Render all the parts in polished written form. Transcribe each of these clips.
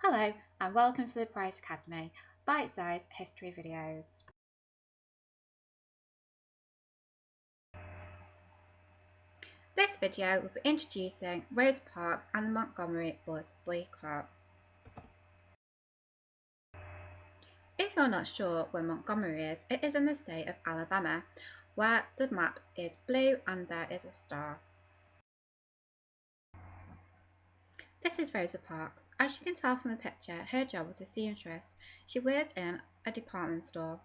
Hello and welcome to the Price Academy, bite-sized history videos. This video will be introducing Rosa Parks and the Montgomery Bus Boycott. If you're not sure where Montgomery is, it is in the state of Alabama, where the map is blue and there is a star. This is Rosa Parks. As you can tell from the picture, her job was a seamstress. She worked in a department store.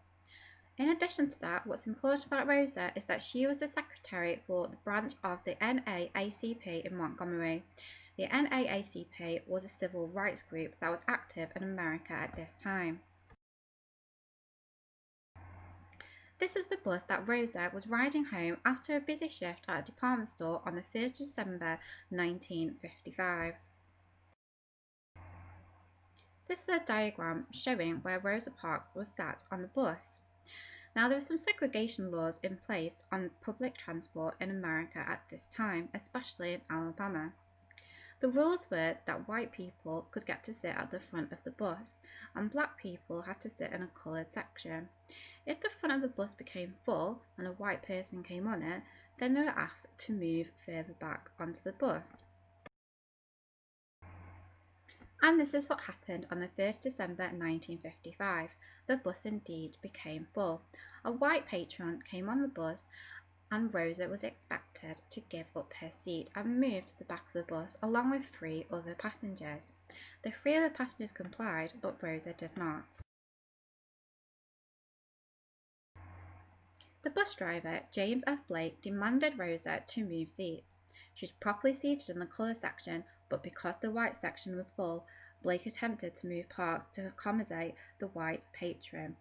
In addition to that, what's important about Rosa is that she was the secretary for the branch of the NAACP in Montgomery. The NAACP was a civil rights group that was active in America at this time. This is the bus that Rosa was riding home after a busy shift at a department store on the 1st of December 1955. This is a diagram showing where Rosa Parks was sat on the bus. Now, there were some segregation laws in place on public transport in America at this time, especially in Alabama. The rules were that white people could get to sit at the front of the bus, and black people had to sit in a coloured section. If the front of the bus became full and a white person came on it, then they were asked to move further back onto the bus. And this is what happened on the 1st December 1955. The bus indeed became full. A white patron came on the bus and Rosa was expected to give up her seat and move to the back of the bus along with 3 other passengers. The 3 other passengers complied, but Rosa did not. The bus driver, James F. Blake, demanded Rosa to move seats. She was properly seated in the colour section, but because the white section was full, Blake attempted to move Parks to accommodate the white patron.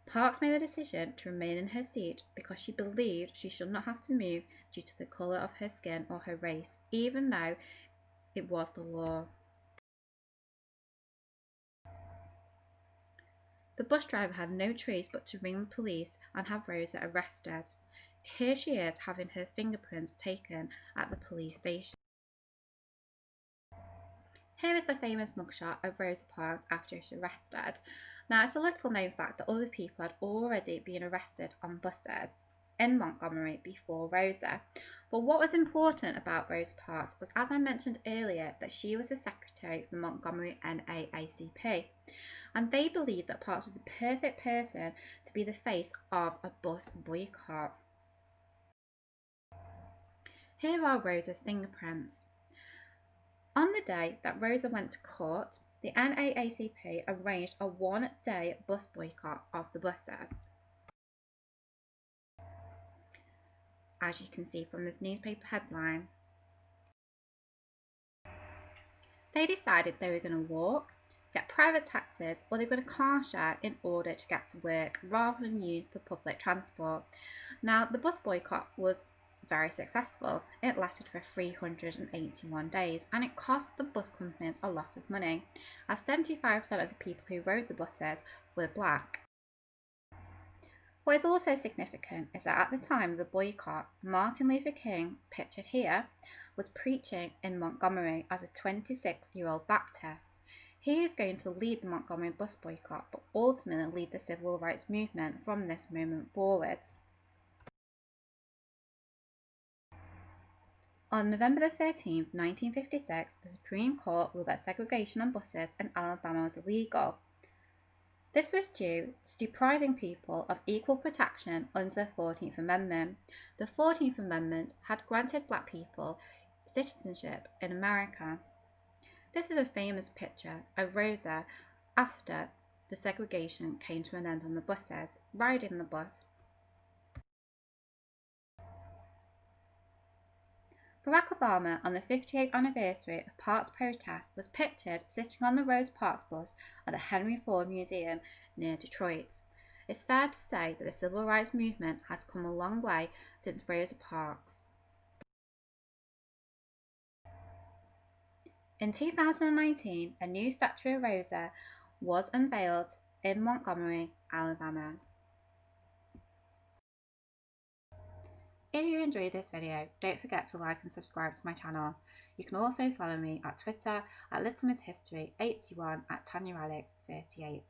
Parks made the decision to remain in her seat because she believed she should not have to move due to the colour of her skin or her race, even though it was the law. The bus driver had no choice but to ring the police and have Rosa arrested. Here she is having her fingerprints taken at the police station. Here is the famous mugshot of Rosa Parks after she was arrested. Now, it's a little known fact that other people had already been arrested on buses in Montgomery before Rosa. But what was important about Rosa Parks was, as I mentioned earlier, that she was the secretary of the Montgomery NAACP. And they believed that Parks was the perfect person to be the face of a bus boycott. Here are Rosa's fingerprints. On the day that Rosa went to court, the NAACP arranged a 1-day bus boycott of the buses. As you can see from this newspaper headline, they decided they were going to walk, get private taxis, or they were going to car share in order to get to work rather than use the public transport. Now, the bus boycott was very successful. It lasted for 381 days and it cost the bus companies a lot of money, as 75% of the people who rode the buses were black. What is also significant is that at the time of the boycott, Martin Luther King, pictured here, was preaching in Montgomery as a 26-year-old Baptist. He is going to lead the Montgomery bus boycott, but ultimately lead the civil rights movement from this moment forward. On November 13, 1956, the Supreme Court ruled that segregation on buses in Alabama was illegal. This was due to depriving people of equal protection under the 14th Amendment. The 14th Amendment had granted black people citizenship in America. This is a famous picture of Rosa after the segregation came to an end on the buses, riding the bus. Barack Obama, on the 58th anniversary of Parks' protest, was pictured sitting on the Rosa Parks bus at the Henry Ford Museum near Detroit. It's fair to say that the civil rights movement has come a long way since Rosa Parks. In 2019, a new statue of Rosa was unveiled in Montgomery, Alabama. If you enjoyed this video, don't forget to like and subscribe to my channel. You can also follow me at Twitter at LittleMissHistory81 at TanyaAlex38.